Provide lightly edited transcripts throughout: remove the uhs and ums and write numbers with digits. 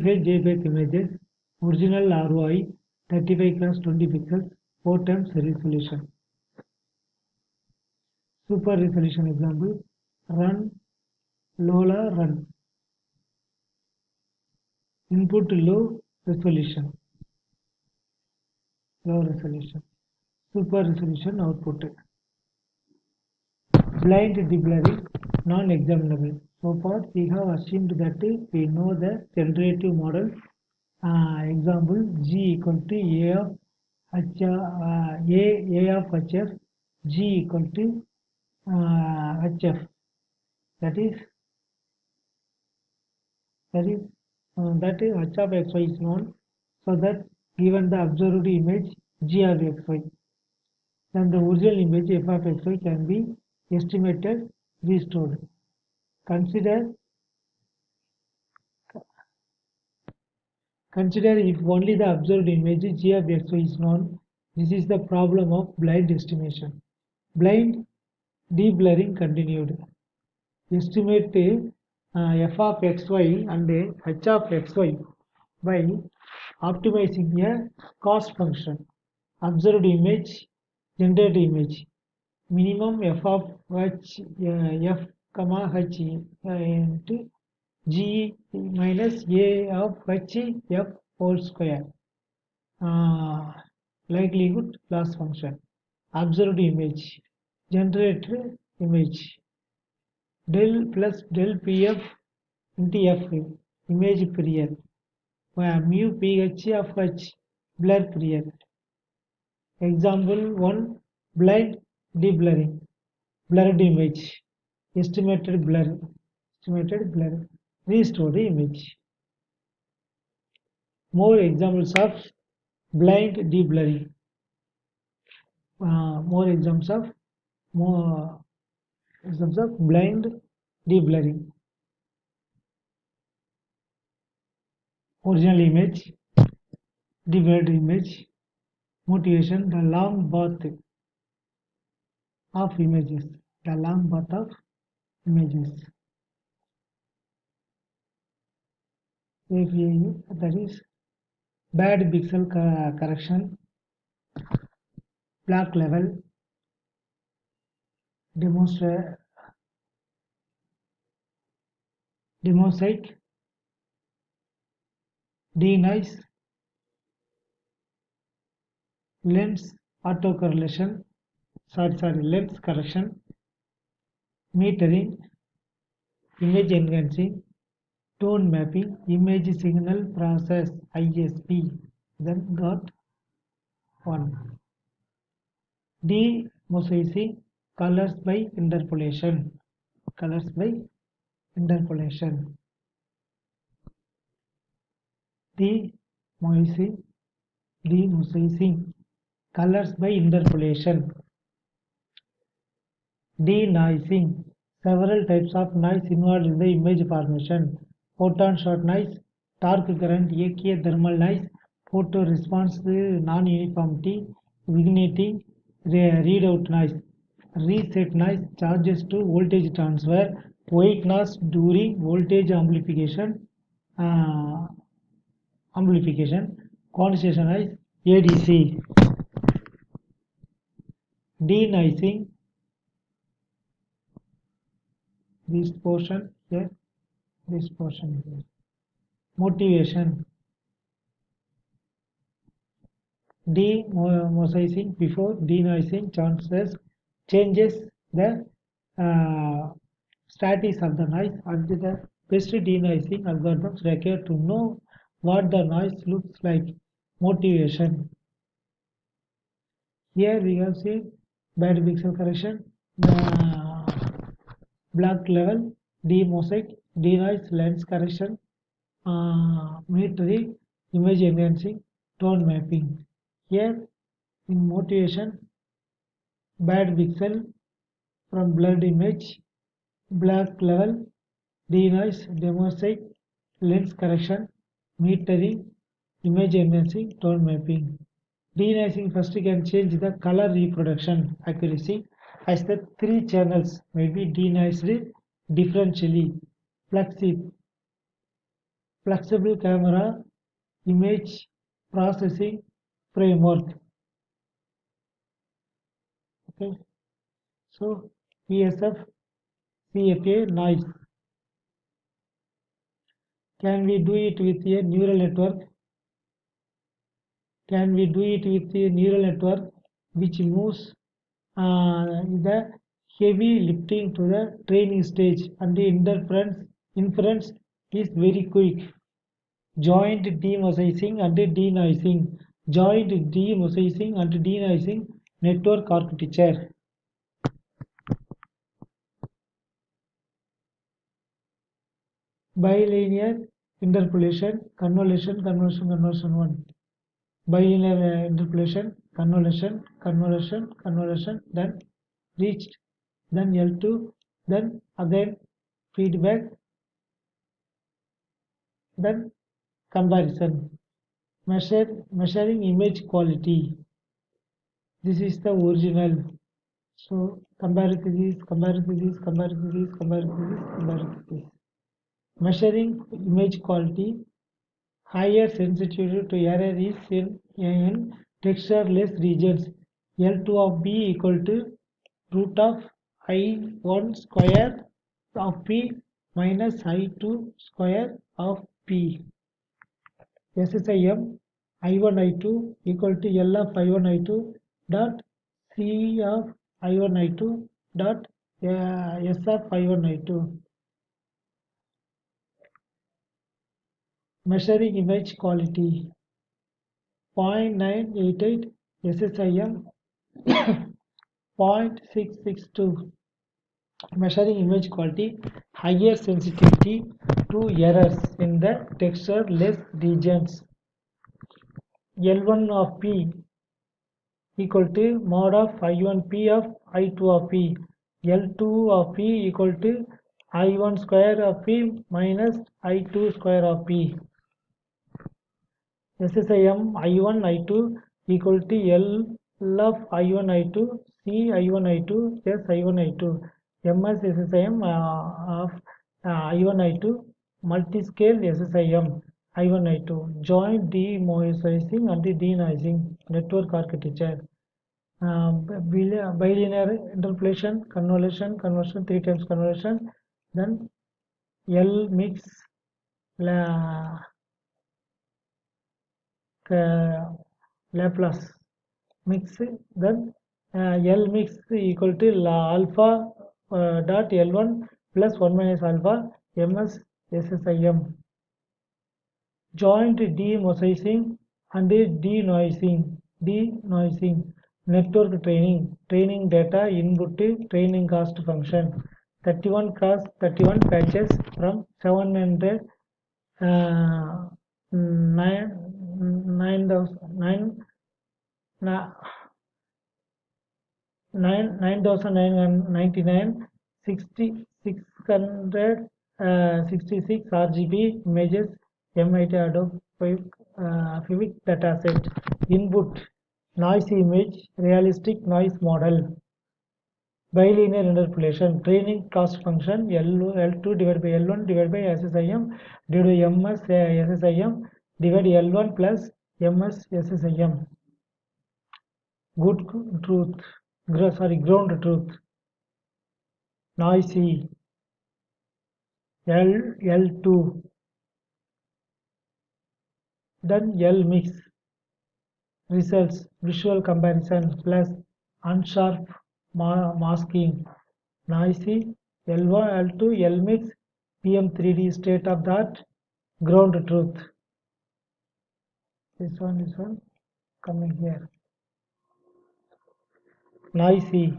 JPEG images, original ROI 35 cross 20 pixels, 4 times resolution. Super resolution example, run, Lola run. Input low resolution, low resolution. Super resolution output. Blind deblurring, non-examinable. So far, we have assumed that we know the generative model. Example, G equal to A of H, A of HF, G equal to HF. That is that H of xy is known. So that given the observed image G of xy, then the original image f of xy can be estimated, restored. Consider if only the observed image G of xy is known. This is the problem of blind estimation. Blind deblurring continued. Estimate f of xy and h of xy by optimizing a cost function. Observed image, generated image. Minimum f of h f comma h into g minus a of h f whole square. Likelihood loss function. Observed image, generated image. Del plus del pf into f, image period. Mu ph of h, blur period. Example 1, blind deblurring. Blurred image, estimated blur, restored image. More examples of blind deblurring. More examples of blind deblurring. Original image, deblurred image. Motivation, the long path of images. The long path of images. API, that is bad pixel correction, black level, demosaic, denoise, lens autocorrelation, lens correction, metering, image enhancing, tone mapping, image signal process ISP. Then got 1. Demosaicing, colors by interpolation. Demosaicing, colors by interpolation. Denoising, several types of noise involved in the image formation. Photon shot noise, dark current, thermal noise, photo response non-uniformity, vignetti, readout noise, reset noise, charges to voltage transfer, white noise during voltage amplification, condensation noise, ADC. Denoising, this portion here, this portion here. Motivation, demosaicing before denoising changes the status of the noise, and the best denoising algorithms require to know what the noise looks like. Motivation, here we have seen bad pixel correction, black level, demosaic, denoise, lens correction, metering, image enhancing, tone mapping. Here in motivation, bad pixel from blurred image, black level, denoise, demosaic, lens correction, metering, image enhancing, tone mapping. Denoising first can change the color reproduction accuracy as the 3 channels may be denoised differentially. Fluxy flexible camera image processing framework. Okay, so PSF CFA noise. Can we do it with a neural network? Can we do it with a neural network which moves the heavy lifting to the training stage and the inference is very quick. Joint demosaicism and denoising. Joint demosaicism and denoising network architecture. Bilinear interpolation, convolution 1. Bilinear interpolation, convolution, then reached, then L2, then again feedback, then comparison. Measuring image quality. This is the original. So compare to this, compare to this, compare to this, compare to this, compare to this. Measuring image quality. Higher sensitivity to error is in textureless regions. L2 of B equal to root of I1 square of P minus I2 square of P. SSIM I1 I2 equal to L of I1 I2 dot C of I1 I2 dot S of I1 I2. Measuring image quality 0.988 SSIM 0.662. Measuring image quality, higher sensitivity to errors in the textureless regions. L1 of P equal to mod of I1P of I2 of P. L2 of P equal to I1 square of P minus I2 square of P. SSIM I1 I2 equal to L of I1 I2 C I1 I2 S I1 I2 MS SSIM of I1 I2 multiscale SSIM I1 I2 joint demoiseizing and denoising network architecture. Bilinear interpolation, conversion, 3 times conversion, then L mix Laplace mix, then L mix equal to alpha dot L1 plus 1 minus alpha ms SSIM. Joint demosaicing and denoising network training data input training cost function 31 cross 31 patches from 700 9 9,999 666 RGB images MIT Adobe Pivot dataset input noise image realistic noise model bilinear interpolation training cost function L2 divided by L1 divided by SSIM divided by MS SSIM divided L1 plus MS SSIM. Good truth, ground truth. Noisy L2, then L mix results visual comparison plus unsharp masking. Noisy L1 L2 L mix PM3D state of the art ground truth. This one coming here. Noisy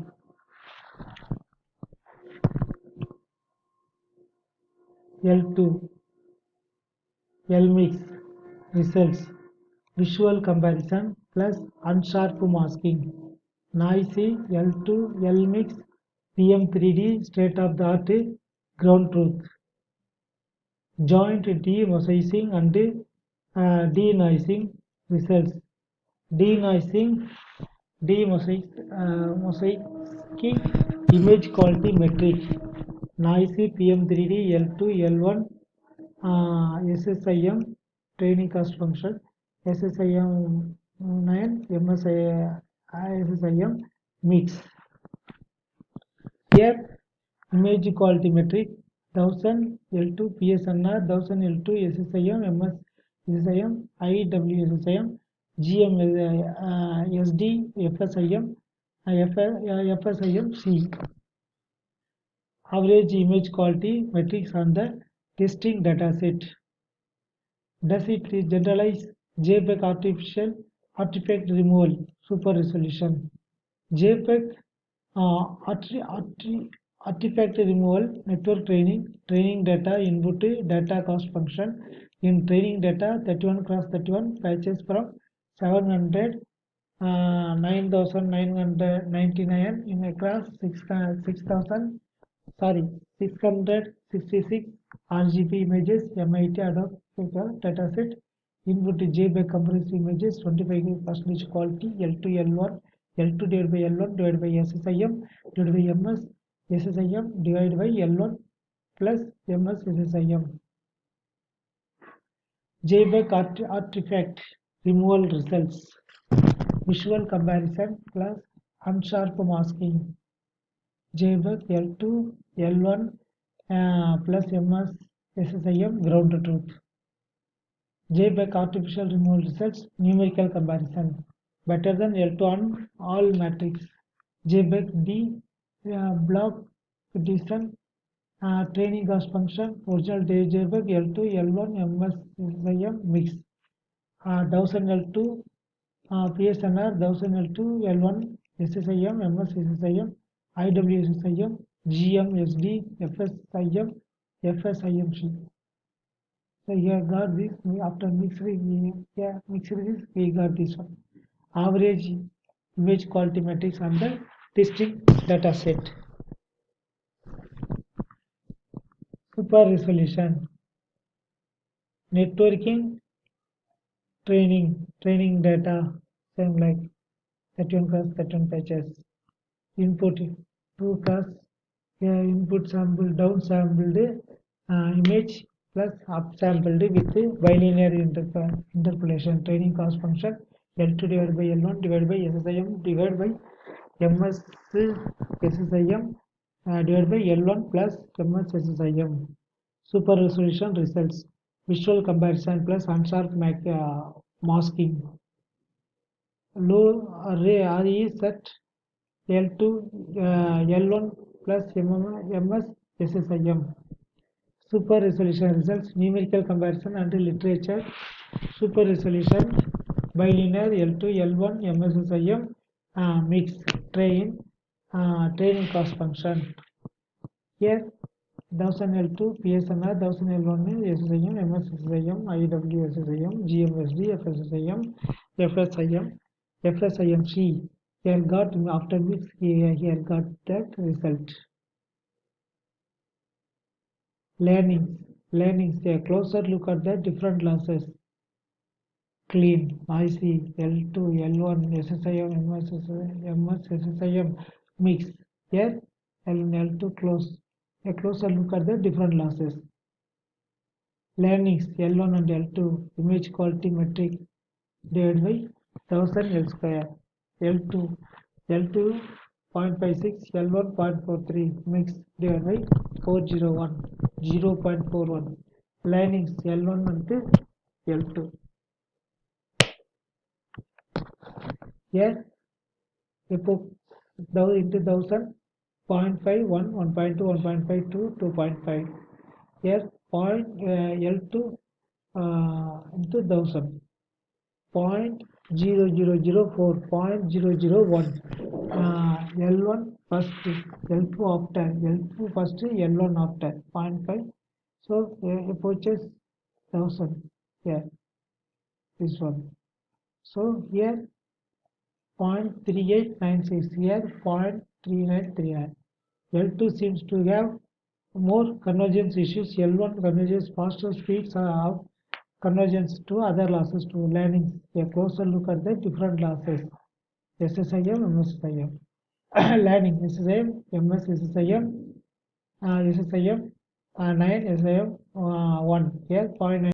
L2 L mix results visual comparison plus unsharp masking. Noisy L2 L mix PM3D state of the art ground truth. Joint demosaicing and denoising results. Denoising demosaicing image quality metric. Noisy PM3D L2 L1 SSIM training cost function, SSIM 9, SSIM mix. Here, image quality metric 1000 L2 PSNR, 1000 L2 SSIM, MS SSIM, IW SSIM, GM SD, FSIM, FSIM C. Average image quality metrics on the testing dataset. Does it generalize JPEG artificial artifact removal super resolution? JPEG artifact removal network training data input data cost function in training data 31 cross 31 patches from 700 9999 in across 6000 sorry 666 RGB images MIT Adobe dataset input JPEG compressed images 25% quality L2 L1 L2 divided by L1 divided by SSIM divided by MS SSIM divided by L1 plus MS SSIM. JPEG artifact removal results. Visual comparison plus unsharp masking. JPEG L2 L1 plus MS SSIM ground truth. JPEG artificial removal results numerical comparison better than L2 on all matrix. JPEG D block decent training cost function original JPEG L2 L1 MS SSIM mix 1000 L2 PSNR 1000 L2 L1 SSIM MS SSIM IW SSIM GM SD FSIM FSIMC. So here got this after mixing this we got this one average image quality metrics on the testing data set. Super resolution networking training data same like 31 cross 31 patches input true cross input sample down sampled image plus up sampled with bilinear interpolation training cost function L2 divided by L1 divided by SSIM divided by MS SSIM divided by L1 plus MS SSIM. Super resolution results visual comparison plus unsharp masking. Low array RE set L2 L1 plus MS SSIM. Super resolution results numerical comparison and literature. Super resolution bilinear L2 L1 MSSIM mix training cost function. Here 1000 L2 PSNR 1000 L1 SSIM MSSIM IW SSIM GMSD FSSIM FSIM FSIMC. Here got after mix here got that result. Learnings a closer look at the different losses. Clean IC L2 L1 SSIM MS SSIM mix. Here L2 close. A closer look at the different losses. Learnings L1 and L2 image quality metric divided by 1000 L square. L2 0.56 L1 0.43 mix divided by 401 0.41. Learnings L1 and L2. Here epoch into 1000 0.5 1 1.2 1.5 2 2.5. Here L2 into 1000 0.0004 0.001 L1 first L2 after L2 first L1 after 0.5. So approaches 1000 here this one. So here 0.3896 here 0.3939. L2 seems to have more convergence issues. L1 converges faster speeds of convergence to other losses to learning. A closer look at the different losses. SSIM, MSSIM. Learning SSIM, MS SSIM, SSIM 9 SIM 1 here 0.9